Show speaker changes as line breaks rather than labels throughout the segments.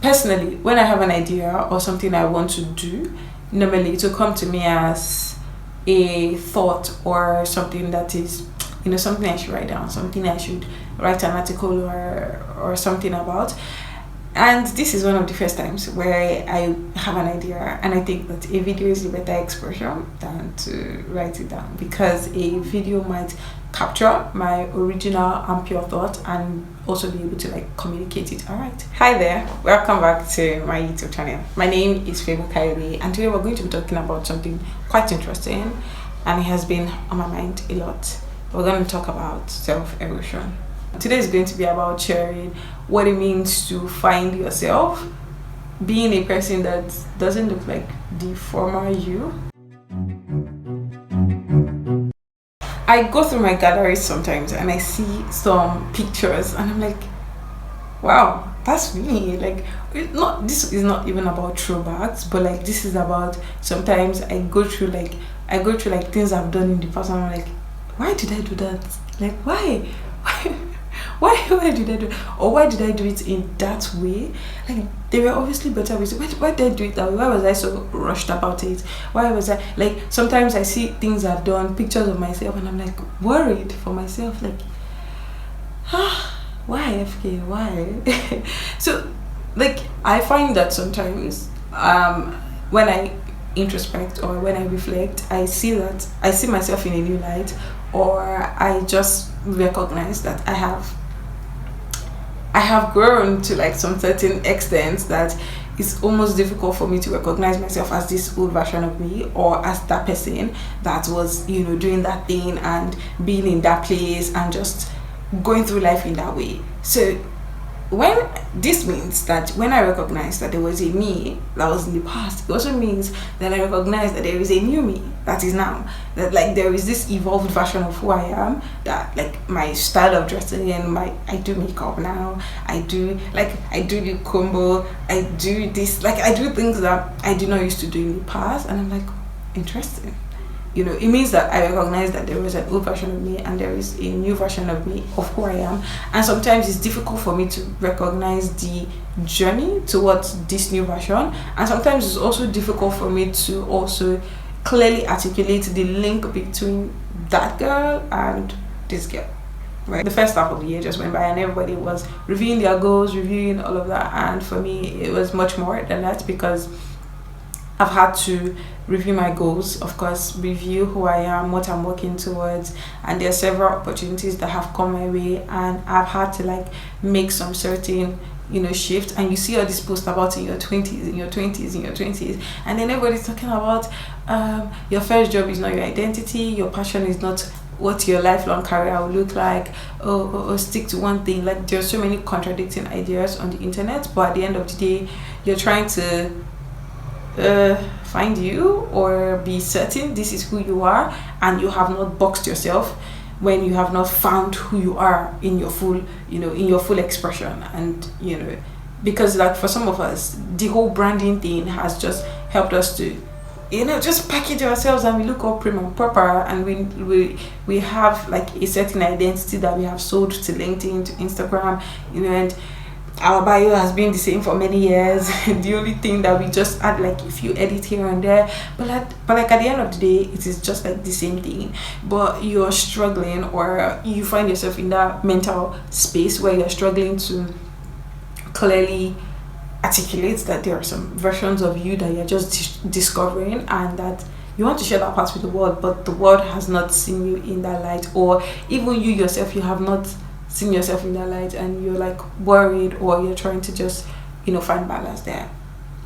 personally, when I have an idea or something I want to do, normally it will come to me as a thought or something that is, something I should write down, something I should write an article or something about. And this is one of the first times where I have an idea, and I think that a video is a better expression than to write it down, because a video might capture my original and pure thought and also be able to like communicate it. All right. Hi there. Welcome back to my YouTube channel. My name is Favour Coyote, and today we're going to be talking about something quite interesting, and it has been on my mind a lot. We're going to talk about self-erosion. Today is going to be about sharing what it means to find yourself being a person that doesn't look like the former you. I go through my galleries sometimes and I see some pictures and I'm like, wow, that's me. Like, this is not even about throwbacks, but like this is about, sometimes I go through things I've done in the past and I'm like, why did I do that? Like, why why did I do it? Or why did I do it in that way? Like, there were obviously better ways. Why did I do it that way? Why was I so rushed about it? Why was I, like, sometimes I see things I've done, pictures of myself, and I'm like worried for myself, like, why FK, why? So like, I find that sometimes when I introspect or when I reflect, I see myself in a new light, or I just recognize that I have grown to like some certain extent that it's almost difficult for me to recognize myself as this old version of me, or as that person that was, doing that thing and being in that place and just going through life in that way. So when this means that when I recognize that there was a me that was in the past, it also means that I recognize that there is a new me that is now. That like there is this evolved version of who I am, that like my style of dressing, I do makeup now, I do the combo, I do this, like I do things that I did not used to do in the past, and I'm like, interesting. It means that I recognize that there is an old version of me and there is a new version of me, of who I am. And sometimes it's difficult for me to recognize the journey towards this new version. And sometimes it's also difficult for me to also clearly articulate the link between that girl and this girl. Right? The first half of the year just went by and everybody was reviewing their goals, reviewing all of that. And for me, it was much more than that, because I've had to review my goals, of course, review who I am, what I'm working towards, and there are several opportunities that have come my way, and I've had to like make some certain shift. And you see all this post about in your 20s, and then everybody's talking about your first job is not your identity, your passion is not what your lifelong career will look like, or stick to one thing. Like, there's so many contradicting ideas on the internet, but at the end of the day, you're trying to find you or be certain this is who you are, and you have not boxed yourself when you have not found who you are in your full expression. And because like for some of us, the whole branding thing has just helped us to just package ourselves, and we look all prim and proper, and we have like a certain identity that we have sold to LinkedIn, to Instagram, and our bio has been the same for many years. The only thing that we just add like a few edits here and there, but like at the end of the day, it is just like the same thing. But you're struggling, or you find yourself in that mental space where you're struggling to clearly articulate that there are some versions of you that you're just discovering, and that you want to share that part with the world, but the world has not seen you in that light, or even you yourself, you have not seen yourself in that light, and you're like worried, or you're trying to just find balance there.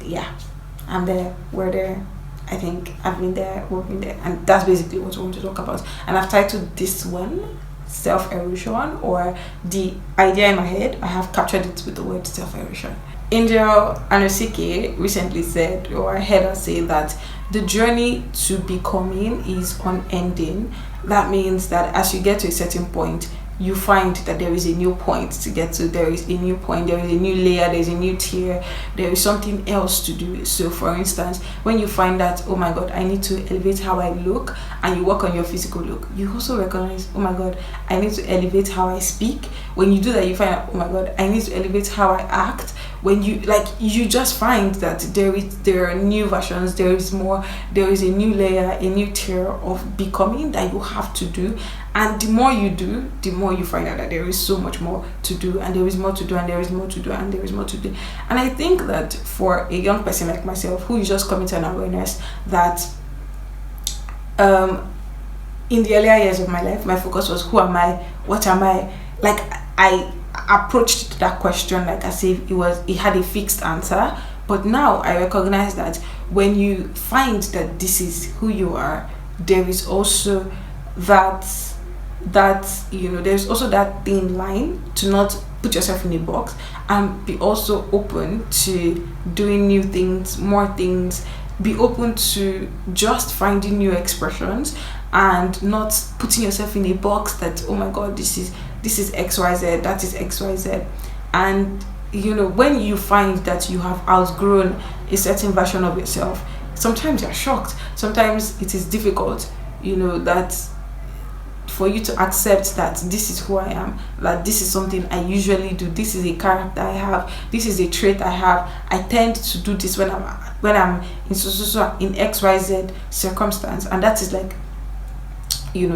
Yeah, I'm there, we're there. I think I've been there, we've been there, and that's basically what we want to talk about. And I've titled this one self-erosion, or the idea in my head, I have captured it with the word self-erosion. Angel Anosike recently said, or I heard her say, that the journey to becoming is unending. That means that as you get to a certain point, you find that there is a new point to get to, there is a new point, there is a new layer, there is a new tier, there is something else to do. So for instance, when you find that, oh my god, I need to elevate how I look, and you work on your physical look, you also recognize, oh my god, I need to elevate how I speak. When you do that, you find out, oh my god, I need to elevate how I act. when you like, you just find that there are new versions, there is a new layer, a new tier of becoming that you have to do. And the more you do, the more you find out that there is so much more to do, and there is more to do, and there is more to do, and there is more to do. And I think that for a young person like myself who is just coming to an awareness that in the earlier years of my life, my focus was who am I, what am I, like I approached that question like as if it had a fixed answer. But now I recognize that when you find that this is who you are, there is also that there's also that thin line to not put yourself in a box, and be also open to doing new things, more things, be open to just finding new expressions, and not putting yourself in a box that, oh my god, this is XYZ, that is XYZ. And when you find that you have outgrown a certain version of yourself, sometimes you're shocked, sometimes it is difficult, that for you to accept that this is who I am, that this is something I usually do, this is a character I have, this is a trait I have. I tend to do this when I'm in in XYZ circumstance, and that is like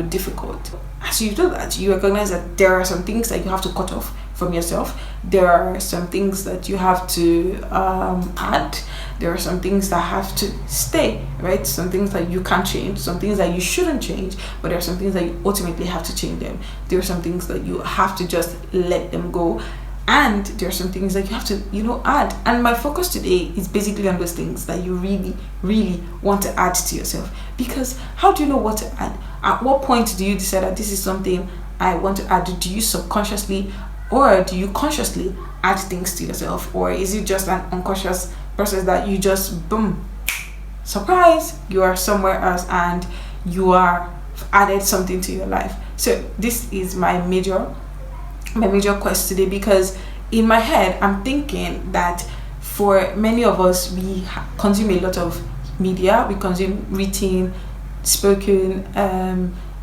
difficult. As you do that, you recognize that there are some things that you have to cut off from yourself. There are some things that you have to add. There are some things that have to stay, right? Some things that you can't change, some things that you shouldn't change, but there are some things that you ultimately have to change them. There are some things that you have to just let them go. And there are some things that you have to, add. And my focus today is basically on those things that you really, really want to add to yourself. Because how do you know what to add? At what point do you decide that this is something I want to add? Do you subconsciously or do you consciously add things to yourself? Or is it just an unconscious process that you just, boom, surprise, you are somewhere else and you are added something to your life? So this is my major quest today, because in my head I'm thinking that for many of us, we consume a lot of media, we consume written, spoken,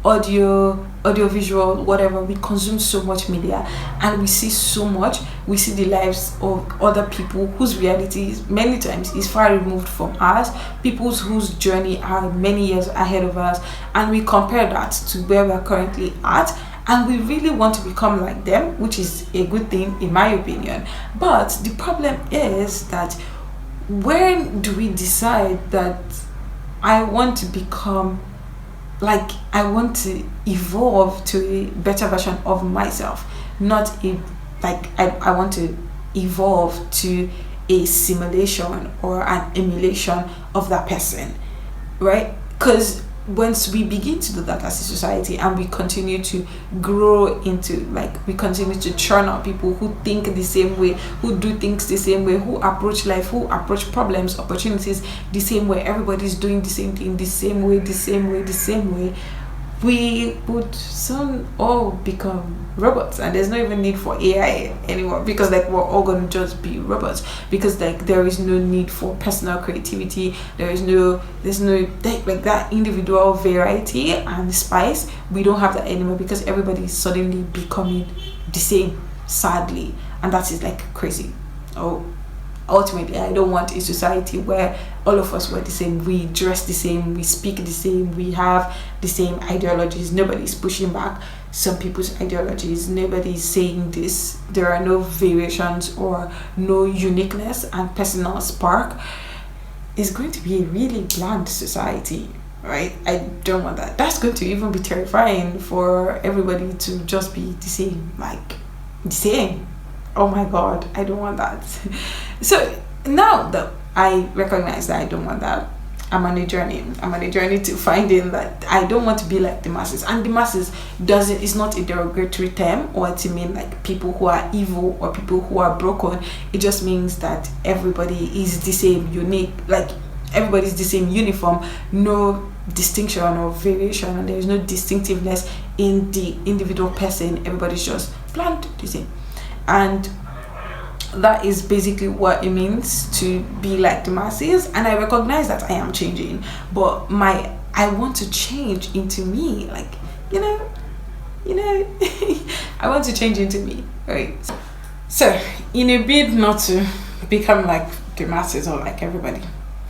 audio, visual, whatever. We consume so much media, and we see so much. We see the lives of other people whose realities many times is far removed from ours, people whose journey are many years ahead of us, and we compare that to where we're currently at. And we really want to become like them, which is a good thing in my opinion. But the problem is that when do we decide that I want to become, like, I want to evolve to a better version of myself, not I want to evolve to a simulation or an emulation of that person, right? Because once we begin to do that as a society, and we continue to grow into, we continue to churn out people who think the same way, who do things the same way, who approach life, who approach problems, opportunities the same way, everybody's doing the same thing the same way, we would soon all become robots, and there's no even need for AI anymore, because we're all going to just be robots, because there is no need for personal creativity, there's no that individual variety and spice. We don't have that anymore, because everybody is suddenly becoming the same, sadly, and that is crazy. Ultimately, I don't want a society where all of us were the same, we dress the same, we speak the same, we have the same ideologies, nobody's pushing back some people's ideologies, nobody's saying this, there are no variations or no uniqueness and personal spark. It's going to be a really bland society, right? I don't want that. That's going to even be terrifying for everybody to just be the same. Oh my god, I don't want that. So now that I recognize that I don't want that, I'm on a journey to finding that I don't want to be like the masses. And the masses is not a derogatory term or to mean people who are evil or people who are broken. It just means that everybody is the same, unique, everybody's the same, uniform, no distinction or variation, and there is no distinctiveness in the individual person. Everybody's just bland the same. And that is basically what it means to be like the masses. And I recognize that I am changing, but I want to change into me, I want to change into me, right? So in a bid not to become like the masses or like everybody.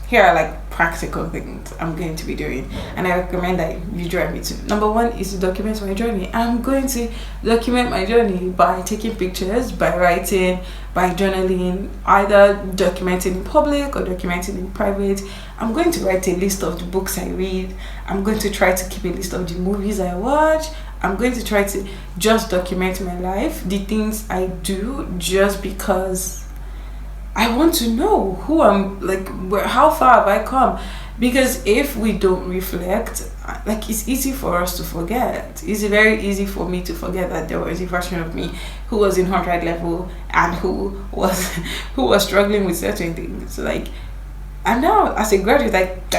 Here are like practical things I'm going to be doing, and I recommend that you join me too. Number one is to document my journey. I'm going to document my journey by taking pictures, by writing, by journaling, either documenting in public or documenting in private. I'm going to write a list of the books I read. I'm going to try to keep a list of the movies I watch. I'm going to try to just document my life, the things I do, just because I want to know who I'm, like, how far have I come? Because if we don't reflect, like, it's easy for us to forget. It's very easy for me to forget that there was a version of me who was in 100 level and who was struggling with certain things. Like, and now as a graduate, like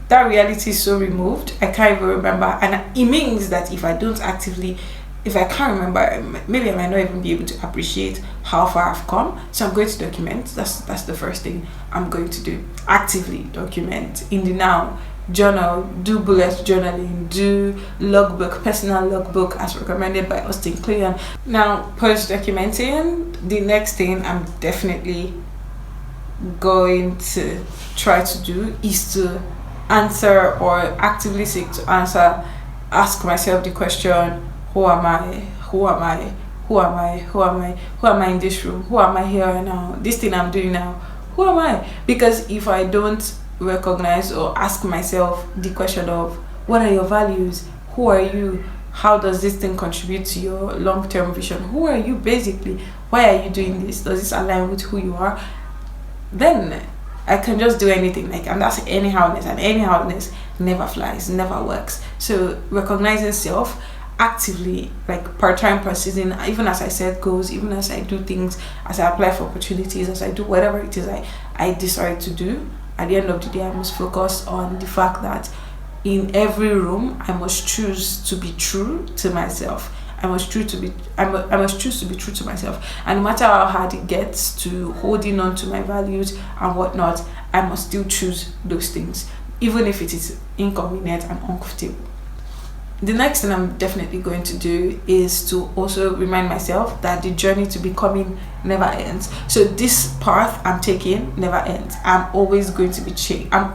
that reality is so removed, I can't even remember. And it means that if I can't remember, maybe I might not even be able to appreciate how far I've come. So I'm going to document. That's the first thing I'm going to do. Actively document in the now. Journal, do bullet journaling, do logbook, personal logbook as recommended by Austin Kleon. Now, post documenting, the next thing I'm definitely going to try to do is to answer, or actively seek to ask myself the question, who am I? Who am I? Who am I? Who am I? Who am I in this room? Who am I here right now? This thing I'm doing now, who am I? Because if I don't recognize or ask myself the question of what are your values, who are you, how does this thing contribute to your long-term vision, who are you basically, why are you doing this, does this align with who you are, then I can just do anything. Like, and that's anyhowness, and anyhowness never flies, never works. So recognizing self actively, like part-time, per season, even as I set goals, even as I do things, as I apply for opportunities, as I do whatever it is I decide to do, at the end of the day I must focus on the fact that in every room I must choose to be true to myself. I must choose to be true to myself, and no matter how hard it gets to holding on to my values and whatnot, I must still choose those things, even if it is inconvenient and uncomfortable. The next thing I'm definitely going to do is to also remind myself that the journey to becoming never ends. So this path I'm taking never ends. I'm always going to be changed. I'm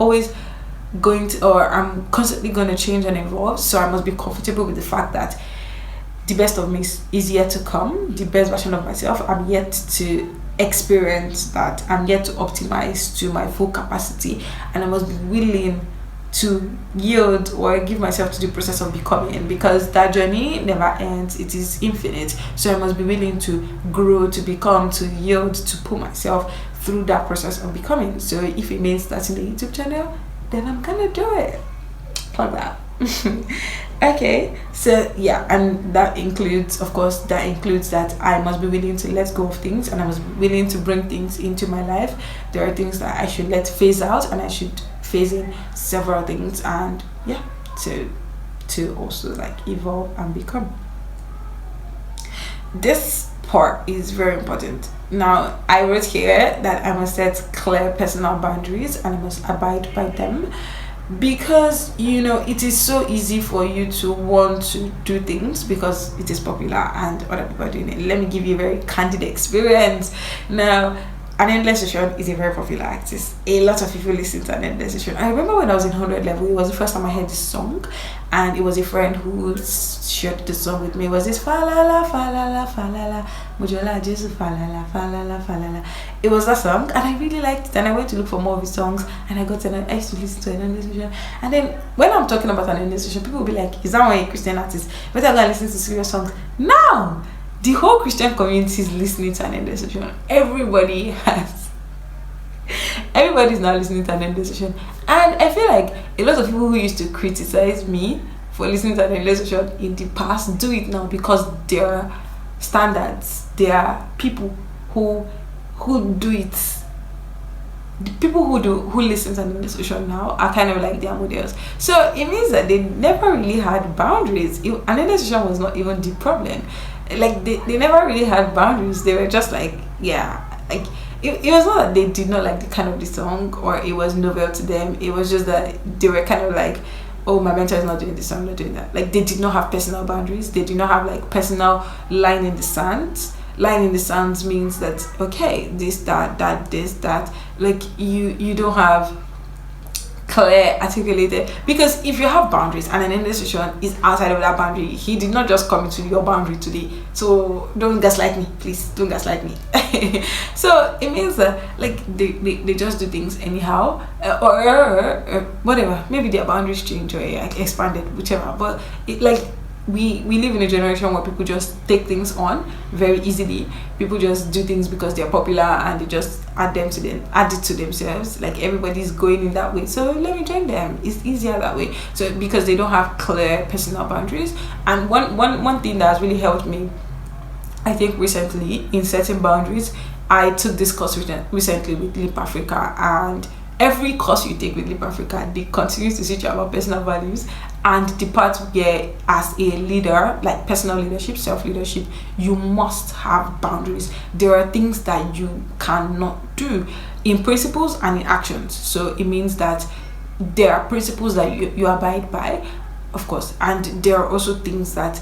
constantly going to change and evolve. So I must be comfortable with the fact that the best of me is yet to come. The best version of myself, I'm yet to experience that. I'm yet to optimize to my full capacity, and I must be willing to yield or give myself to the process of becoming, because that journey never ends. It is infinite. So I must be willing to grow, to become, to yield, to put myself through that process of becoming. So if it means starting the YouTube channel, then I'm gonna do it like that. Okay, so yeah, and that includes that I must be willing to let go of things, and I must be willing to bring things into my life. There are things that I should let phase out, and I should phase in several things, and yeah, to also like evolve and become. This part is very important. Now, I wrote here that I must set clear personal boundaries and I must abide by them, because it is so easy for you to want to do things because it is popular and other people are doing it. Let me give you a very candid experience. Now, an endless session is a very popular artist. A lot of people listen to an endless session. I remember when I was in 100 level, it was the first time I heard this song, and it was a friend who shared the song with me. It was this falala falala falala mujola jesu falala falala falala. It was that song, and I really liked it, and I went to look for more of his songs, and I used to listen to an endless session. And then when I'm talking about an endless session, people will be like, is that why a Christian artist better go and listen to serious songs? No, the whole Christian community is listening to an endless session. Everybody's now listening to an endless session. And I feel like a lot of people who used to criticize me for listening to an endless session in the past do it now, because there are standards. There are people who do it. The people who listen to an endless session now are kind of like their models. So it means that they never really had boundaries. An endless session was not even the problem. Like they never really had boundaries. They were just like, yeah, like it was not that they did not like the kind of the song or it was novel to them. It was just that they were kind of like, oh, my mentor is not doing this, I'm not doing that. Like, they did not have personal boundaries. They did not have like personal line in the sand. line in the sands means that, okay, this, that, this, that, like you don't have clear articulated, because if you have boundaries and an institution is outside of that boundary, he did not just come into your boundary today. So don't gaslight me, please, don't gaslight me. So it means that like they just do things anyhow, or whatever, maybe their boundaries change or expanded, whichever, but it, like we live in a generation where people just take things on very easily. People just do things because they're popular and they just add it to themselves. Like everybody's going in that way, so let me join them. It's easier that way. So because they don't have clear personal boundaries. And one thing that has really helped me, I think, recently in setting boundaries, I took this course recently with Leap Africa, and every course you take with Leap Africa, they continue to teach you about personal values, and the part where as a leader, like personal leadership, self-leadership, you must have boundaries. There are things that you cannot do in principles and in actions. So it means that there are principles that you abide by, of course, and there are also things that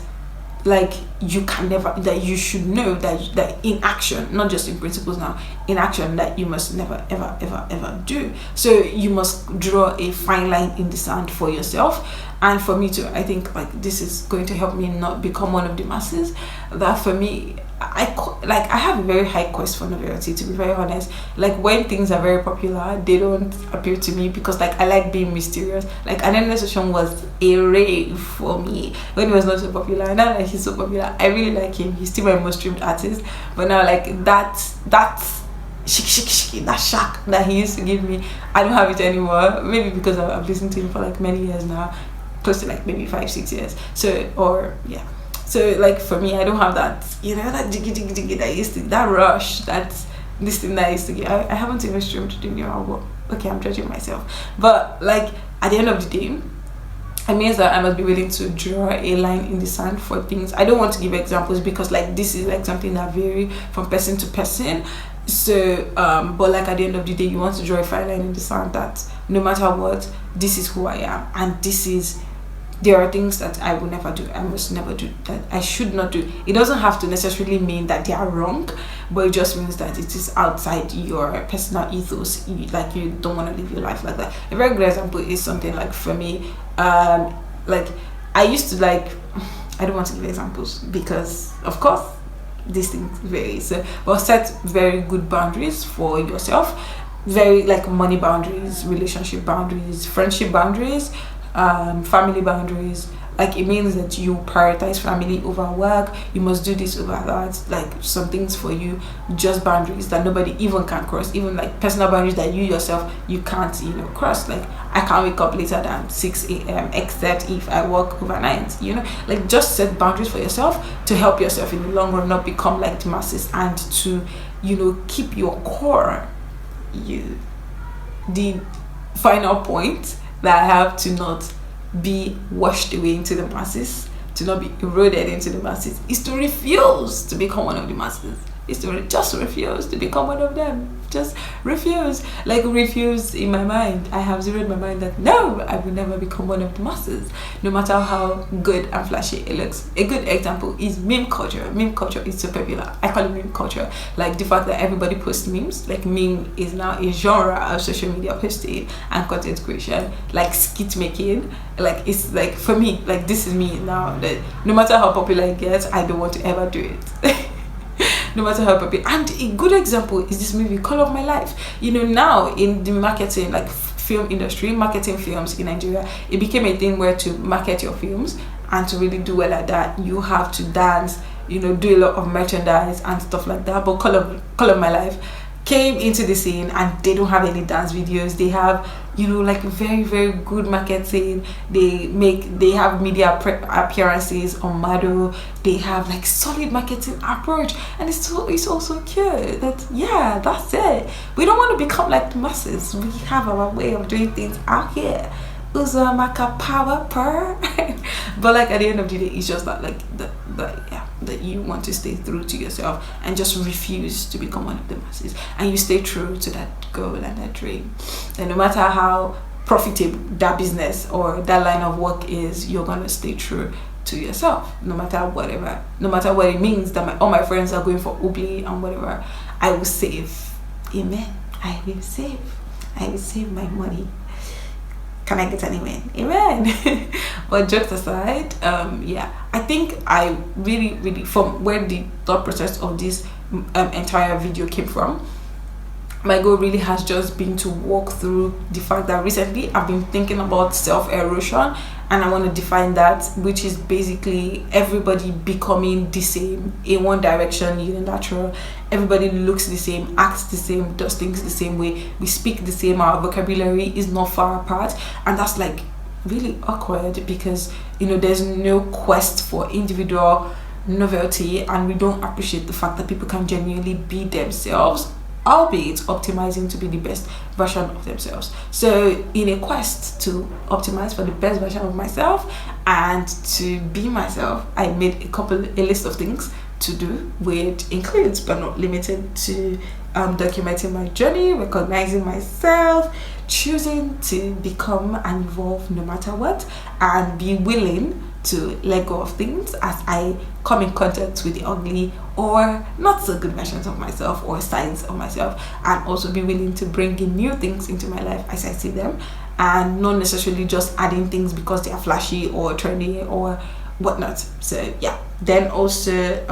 like you can never, that you should know that in action, not just in principles now, in action, that you must never ever do. So you must draw a fine line in the sand for yourself. And for me too, I think like this is going to help me not become one of the masses. That for me, I have a very high quest for novelty, to be very honest. Like when things are very popular, they don't appeal to me, because like I like being mysterious. Like an session was a rave for me when he was not so popular, and now like he's so popular, I really like him. He's still my most streamed artist, but now like that that shock that he used to give me, I don't have it anymore. Maybe because I've listened to him for like many years now, close to like maybe 5-6 years. So like for me, I don't have that, that jiggy that used to, that rush, that this thing that I used to get. I haven't even streamed the new album. Okay, I'm judging myself, but like at the end of the day, it means that I must be willing to draw a line in the sand for things. I don't want to give examples because like this is like something that vary from person to person. So but like at the end of the day, you want to draw a fine line in the sand that no matter what, this is who I am, and there are things that I will never do, I must never do, that I should not do. It doesn't have to necessarily mean that they are wrong, but it just means that it is outside your personal ethos. Like you don't want to live your life like that. A very good example is something like for me, like I used to like, I don't want to give examples because of course these things vary. So, but set very good boundaries for yourself, very like money boundaries, relationship boundaries, friendship boundaries, family boundaries. Like it means that you prioritize family over work, you must do this over that. Like some things for you, just boundaries that nobody even can cross, even like personal boundaries that you yourself you can't cross. Like I can't wake up later than 6 a.m. except if I work overnight. Like just set boundaries for yourself to help yourself in the long run not become like the masses, and to keep your core. The final point that I have to not be washed away into the masses, to not be eroded into the masses, is to refuse to become one of the masses. Is to just refuse to become one of them. Just refuse. Like refuse in my mind. I have zeroed my mind that no, I will never become one of the masses, no matter how good and flashy it looks. A good example is meme culture. Meme culture is so popular. I call it meme culture. Like the fact that everybody posts memes. Like meme is now a genre of social media posting and content creation. Like skit making. Like it's like for me, like this is me now. That no matter how popular it gets, I don't want to ever do it. No matter how popular. And a good example is this movie Call of My Life. Now in the marketing, like film industry, marketing films in Nigeria, it became a thing where to market your films and to really do well at that, you have to dance, do a lot of merchandise and stuff like that. But Call of My Life came into the scene and they don't have any dance videos. They have like very very good marketing. They have media appearances on Mado. They have like solid marketing approach, and it's also cute that that's it. We don't want to become like the masses. We have our way of doing things out here. Uzamaka power per. But like at the end of the day, it's just that like that you want to stay true to yourself and just refuse to become one of the masses, and you stay true to that goal and that dream. And no matter how profitable that business or that line of work is, you're gonna stay true to yourself, no matter what it means that all my friends are going for Ubli and whatever. I will save. Amen. I will save my money. Can I get an amen? Amen. But jokes aside, I think I really from where the thought process of this entire video came from, my goal really has just been to walk through the fact that recently I've been thinking about self-erosion, and I want to define that, which is basically everybody becoming the same in one direction, unilateral. Everybody looks the same, acts the same, does things the same way, we speak the same, our vocabulary is not far apart, and that's like really awkward because there's no quest for individual novelty, and we don't appreciate the fact that people can genuinely be themselves, albeit optimizing to be the best version of themselves. So in a quest to optimize for the best version of myself and to be myself, I made a list of things to do, which includes but not limited to documenting my journey, recognizing myself, choosing to become and evolve no matter what, and be willing to let go of things as I come in contact with the ugly or not so good versions of myself or sides of myself, and also be willing to bring in new things into my life as I see them, and not necessarily just adding things because they are flashy or trendy or whatnot. So then also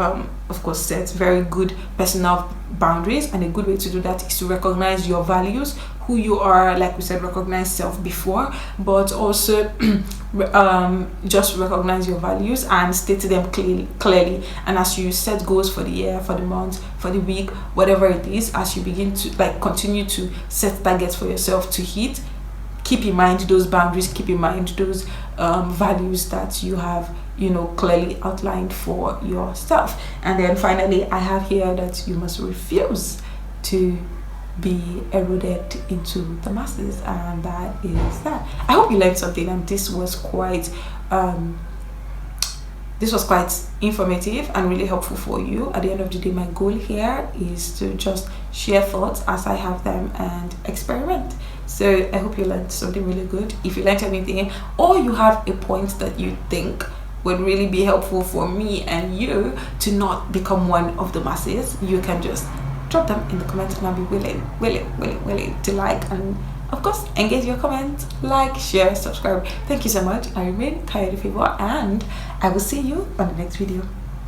of course set very good personal boundaries, and a good way to do that is to recognize your values, who you are. Like we said, recognize self before, but also just recognize your values and state them clearly. And as you set goals for the year, for the month, for the week, whatever it is, as you begin to continue to set targets for yourself to hit, keep in mind those boundaries, keep in mind those values that you have clearly outlined for yourself. And then finally, I have here that you must refuse to be eroded into the masses, and that is that. I hope you learned something, and this was quite informative and really helpful for you. At the end of the day, my goal here is to just share thoughts as I have them and experiment. So I hope you learned something really good. If you learned anything, or you have a point that you think would really be helpful for me and you to not become one of the masses, you can just drop them in the comments, and I'll be willing to like and of course engage your comments, like, share, subscribe. Thank you so much. I remain Kayode Favor, and I will see you on the next video.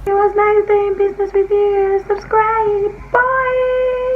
It was nice doing business with you. Subscribe. Bye.